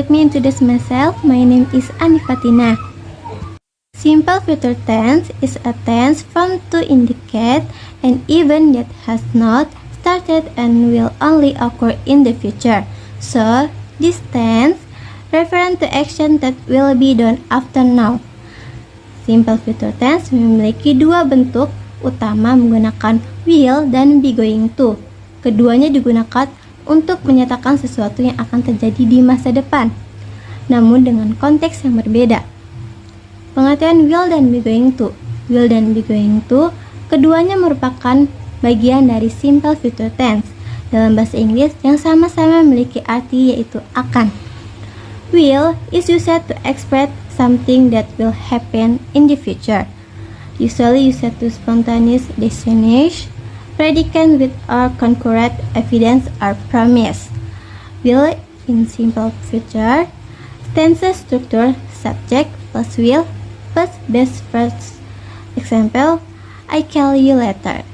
let me introduce myself. My name is Anifatina. Simple future tense is a tense formed to indicate an event that has not started and will only occur in the future. So, this tense refers to action that will be done after now. Simple future tense memiliki dua bentuk utama menggunakan will dan be going to. Keduanya digunakan untuk menyatakan sesuatu yang akan terjadi di masa depan, namun dengan konteks yang berbeda. Pengertian will dan be going to. Will dan be going to keduanya merupakan bagian dari simple future tense dalam bahasa Inggris yang sama-sama memiliki arti yaitu akan. Will is used to express something that will happen in the future. Usually used to spontaneous destination, predicate with or concurrent evidence or promise. Will in simple future tense structure subject plus will plus best first. Example, I call you later.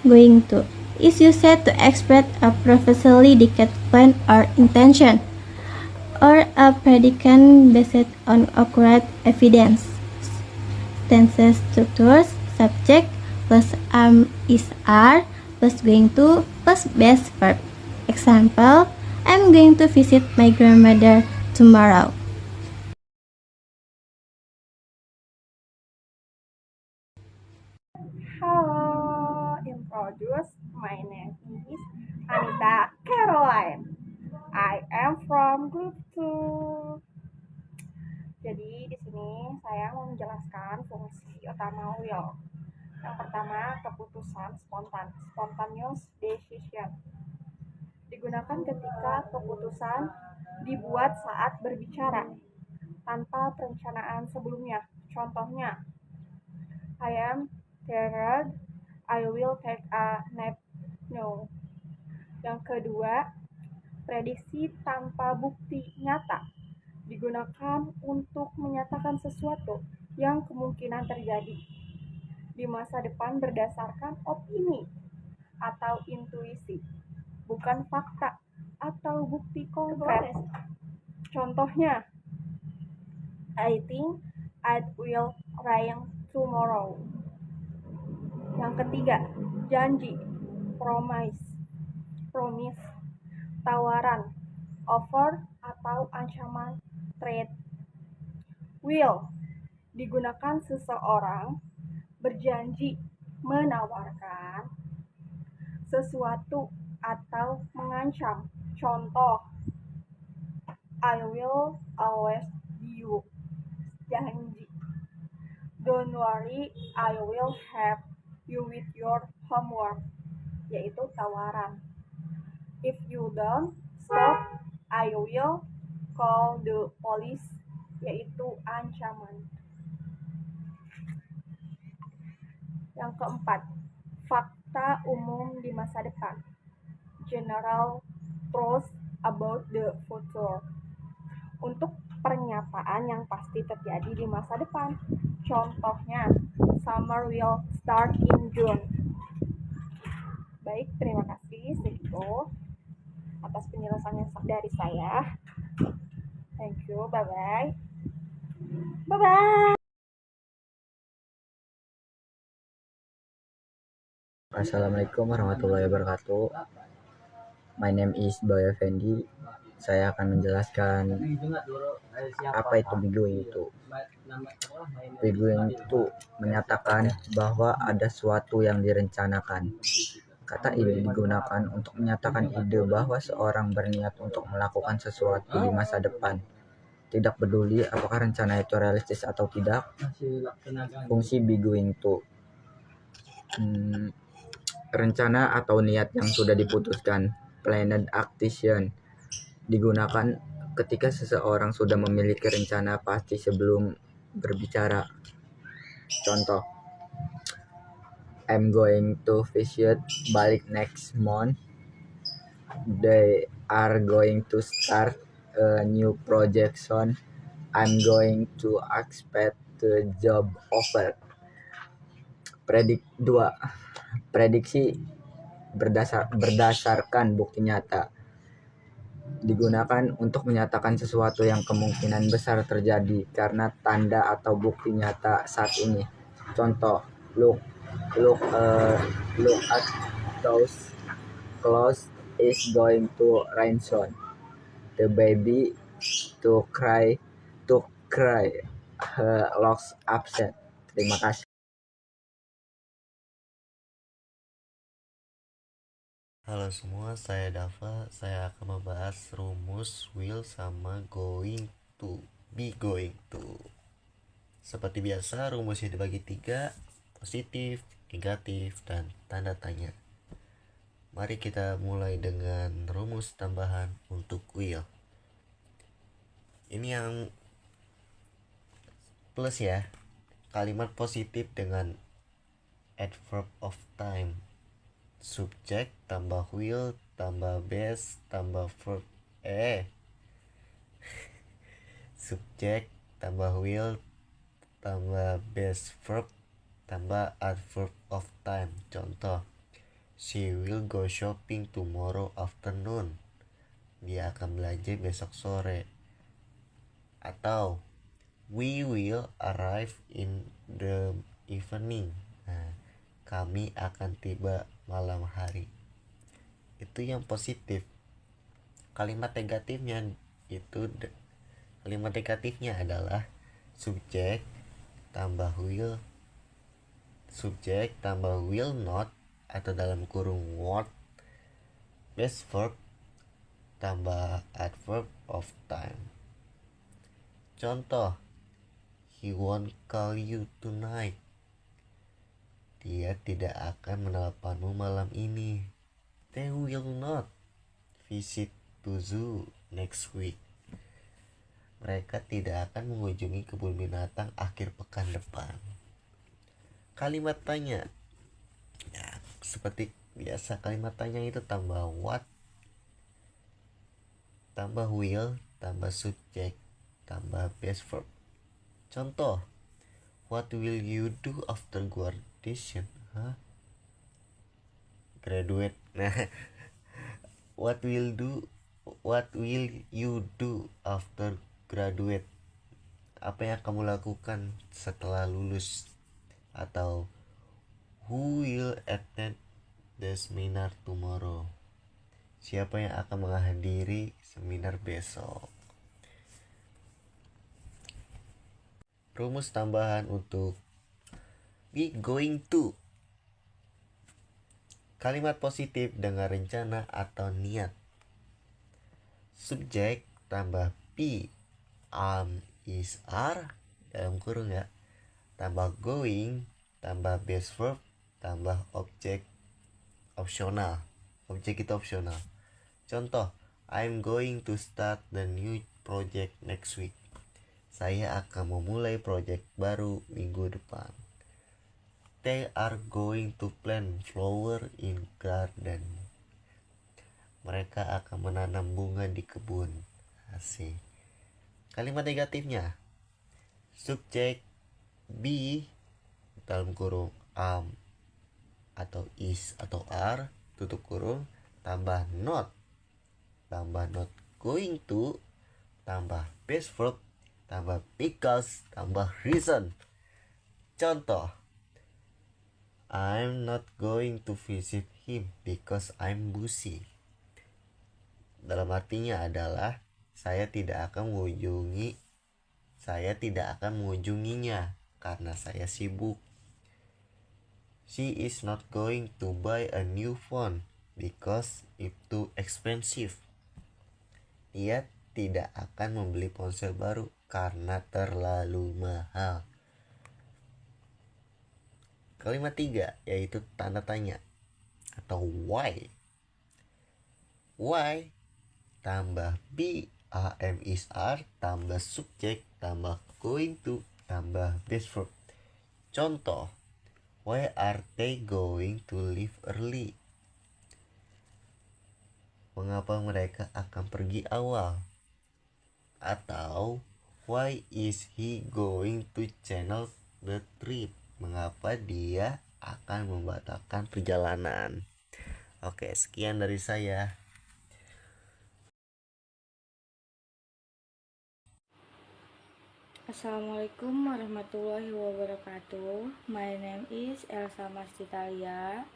Going to is used to express a previously declared plan or intention, or a predicate based on accurate evidence. Tense structures subject plus is are plus going to plus best verb. Example, I'm going to visit my grandmother tomorrow. Halo, introduce. My name is Anita Caroline. I am from Group 2. Jadi di sini saya mau menjelaskan fungsi utama will. Yang pertama, keputusan spontaneous decision. Digunakan ketika keputusan dibuat saat berbicara tanpa perencanaan sebelumnya. Contohnya, I am tired, I will take a nap. No. Yang kedua, prediksi tanpa bukti nyata. Digunakan untuk menyatakan sesuatu yang kemungkinan terjadi di masa depan berdasarkan opini atau intuisi, bukan fakta atau bukti konkret. Contohnya, I think it will rain tomorrow. Yang ketiga, janji, promise, tawaran, offer atau ancaman, threat. Will digunakan seseorang berjanji menawarkan sesuatu atau mengancam. Contoh, I will always be you. Janji. Don't worry, I will help you with your homework, yaitu tawaran. If you don't stop, I will call the police, yaitu ancaman. Yang keempat, fakta umum di masa depan. General truths about the future. Untuk pernyataan yang pasti terjadi di masa depan. Contohnya, summer will start in June. Baik, terima kasih. Segitu atas penjelasannya dari saya. Thank you, bye-bye. Bye-bye. Assalamualaikum warahmatullahi wabarakatuh. My name is Boy Effendi. Saya akan menjelaskan apa itu be going to. Be going to menyatakan bahwa ada sesuatu yang direncanakan. Kata ini digunakan untuk menyatakan ide bahwa seorang berniat untuk melakukan sesuatu di masa depan. Tidak peduli apakah rencana itu realistis atau tidak. Fungsi be going to. Rencana atau niat yang sudah diputuskan, planned action, digunakan ketika seseorang sudah memiliki rencana pasti sebelum berbicara. Contoh, I'm going to visit Bali next month. They are going to start a new project soon. I'm going to expect the job offer. Prediksi berdasarkan bukti nyata. digunakan untuk menyatakan sesuatu yang kemungkinan besar terjadi karena tanda atau bukti nyata saat ini. Contoh, look, look, look at those clothes, is going to rain soon. The baby to cry, looks upset. Terima kasih. Halo semua, saya Dava. Saya akan membahas rumus will sama going to, be going to. Seperti biasa, rumusnya dibagi 3, positif, negatif, dan tanda tanya. Mari kita mulai dengan rumus tambahan untuk will. Ini yang plus ya, kalimat positif dengan adverb of time. Subject tambah will tambah base tambah verb subject tambah will tambah base verb tambah adverb of time. Contoh, she will go shopping tomorrow afternoon. Dia akan belanja besok sore. Atau we will arrive in the evening. Nah, kami akan tiba malam hari. Itu yang positif. Kalimat negatifnya adalah subject tambah will not atau dalam kurung word base verb tambah adverb of time. Contoh, he won't call you tonight. Dia tidak akan menelponmu malam ini. They will not visit to zoo next week. Mereka tidak akan mengunjungi kebun binatang akhir pekan depan. Kalimat tanya. Ya, seperti biasa kalimat tanya itu tambah what, tambah will, tambah subject, tambah base verb. Contoh, what will you do after graduation? Graduate. Nah, what will you do after graduate? Apa yang kamu lakukan setelah lulus? Atau who will attend the seminar tomorrow? Siapa yang akan menghadiri seminar besok? Rumus tambahan untuk be going to. Kalimat positif dengan rencana atau niat. Subjek tambah be, is, are dalam kurung ya. Tambah going, tambah base verb, tambah objek opsional. Objek itu opsional. Contoh, I'm going to start the new project next week. Saya akan memulai proyek baru minggu depan. They are going to plant flower in garden. Mereka akan menanam bunga di kebun. Asik. Kalimat negatifnya, subjek be dalam kurung atau is atau are tutup kurung tambah not going to tambah base verb tambah because tambah reason. Contoh, I'm not going to visit him because I'm busy. Dalam artinya adalah saya tidak akan mengunjunginya karena saya sibuk. She is not going to buy a new phone because it's too expensive. Dia tidak akan membeli ponsel baru karena terlalu mahal. Kalimat 3 yaitu tanda tanya atau why. Why tambah be, is, are tambah subjek tambah going to tambah base verb. Contoh, why are they going to leave early? Mengapa mereka akan pergi awal? Atau why is he going to cancel the trip? Mengapa dia akan membatalkan perjalanan? Oke, sekian dari saya. Assalamualaikum warahmatullahi wabarakatuh. My name is Elsa Mastitalia.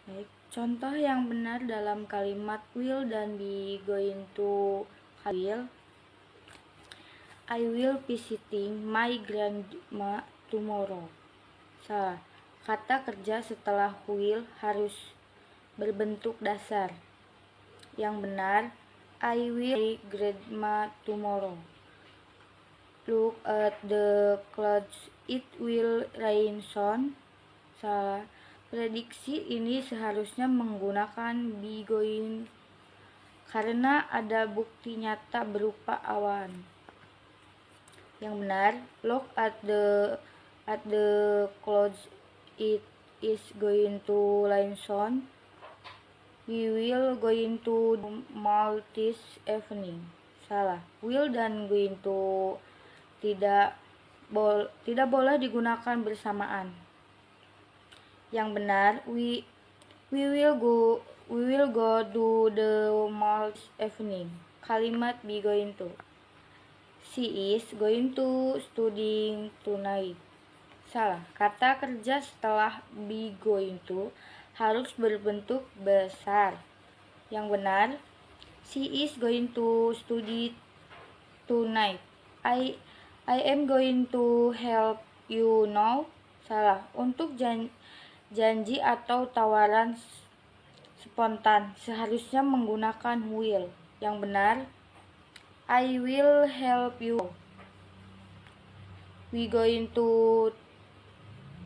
Baik, contoh yang benar dalam kalimat will dan be going to will. I will visiting my grandma tomorrow. Salah. Kata kerja setelah will harus berbentuk dasar. Yang benar, I will my grandma tomorrow. Look at the clouds, it will rain soon. Salah. Prediksi ini seharusnya menggunakan be going karena ada bukti nyata berupa awan. Yang benar, look at the clouds, it is going to rain soon. We will going to mall this evening. Salah. Will dan going to tidak boleh digunakan bersamaan. Yang benar, we will go to the mall this evening. Kalimat be going to. She is going to studying tonight. Salah. Kata kerja setelah be going to harus berbentuk besar. Yang benar, she is going to study tonight. I am going to help you now. Salah. Untuk janji atau tawaran spontan seharusnya menggunakan will. Yang benar, I will help you. We going to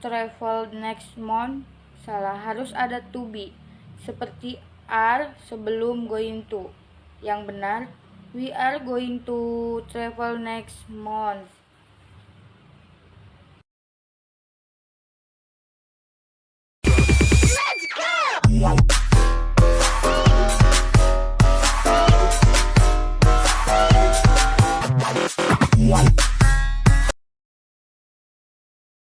travel next month. Salah. Harus ada to be seperti are sebelum going to. Yang benar, we are going to travel next month.